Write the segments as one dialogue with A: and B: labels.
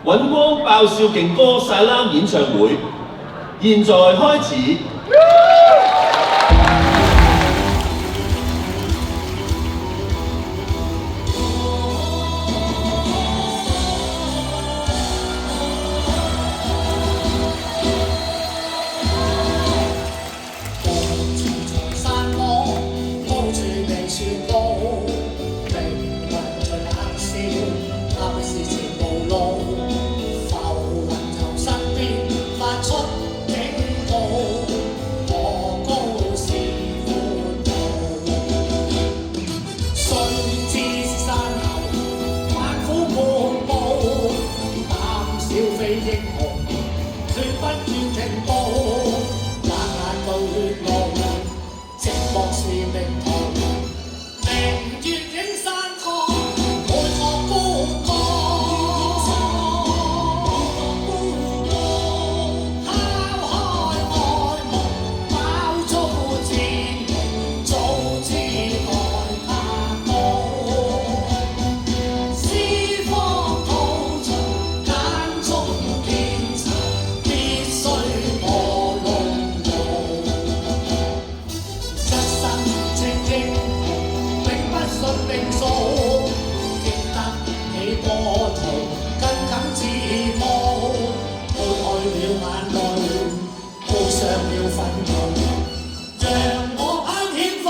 A: 尹光爆笑勁歌晒冷演唱會，現在開始。
B: 英雄，絕不願停步，冷眼到血路，寂寞是命途。明月映山崗，每個高歌，拋開愛夢，爆粗戰夢，早知代拍拖。絲方吐盡，間中見塵，必須破籠路。一生精英，永不信命數，經得起波濤，更感自傲。抹去了眼淚，背上了憤怒，讓我攀險峰，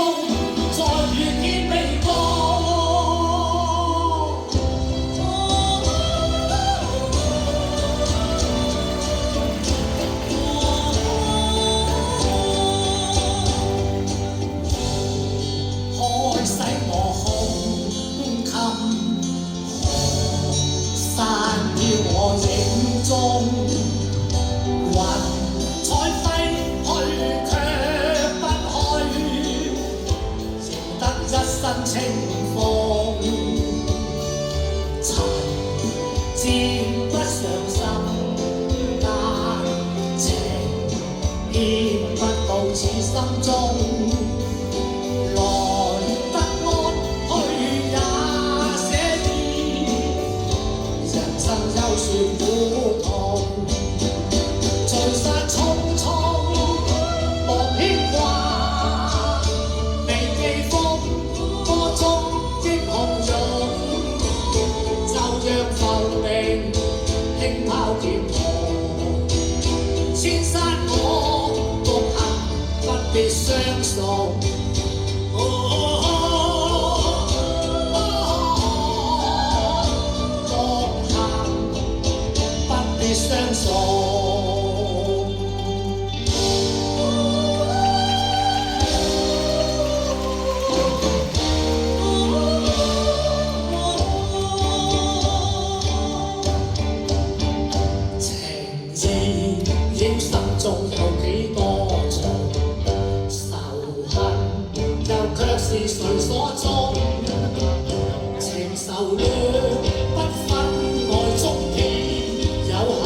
B: 再遇見未過。開洗我胸襟，散於我影中，雲彩揮去卻不去，仍得一身清風，塵沾不上心，但情牽不到此心中。來得安，去也寫意，人生優說苦痛，聚散匆匆，莫牽掛，未記風歌中英雄勇，就讓浮名輕拋劍河，千山我獨行，不必相送。相送，情意應心中有幾多重，仇恨又卻是誰所種？情仇戀不分愛中天有恨。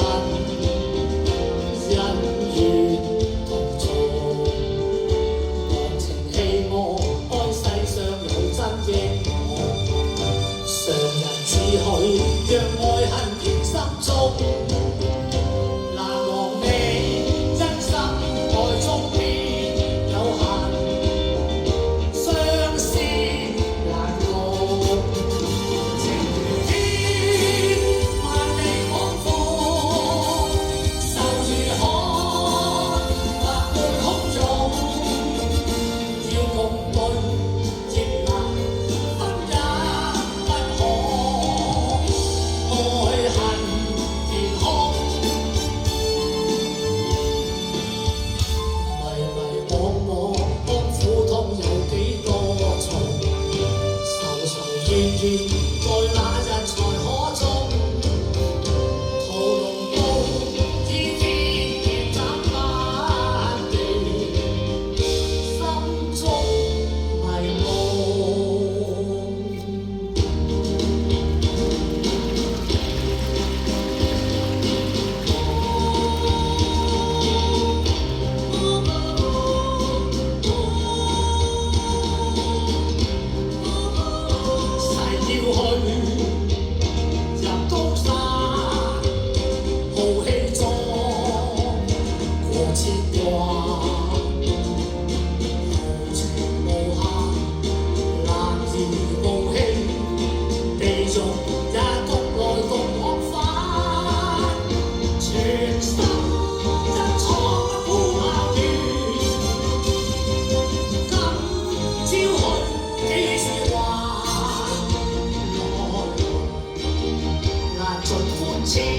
B: 千人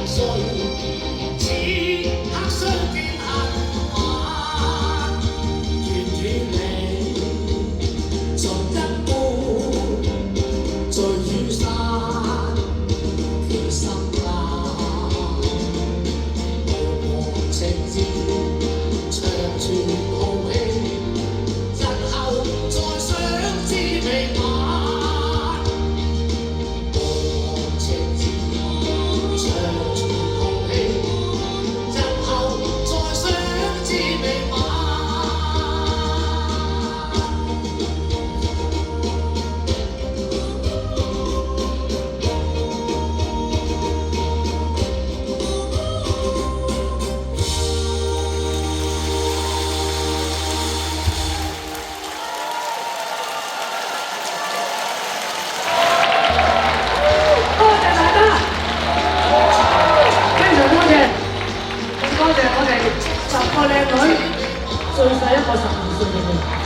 B: 歲，此刻相見恨晚，願與你盡一杯醉與散，其心間無忘情意，長存豪氣，日後再相知未晚。無忘情意，長存豪氣，日後再相知未晚。
C: 多謝大家，非常多謝，多謝我哋10個靚女，最細一個12歲嘅你。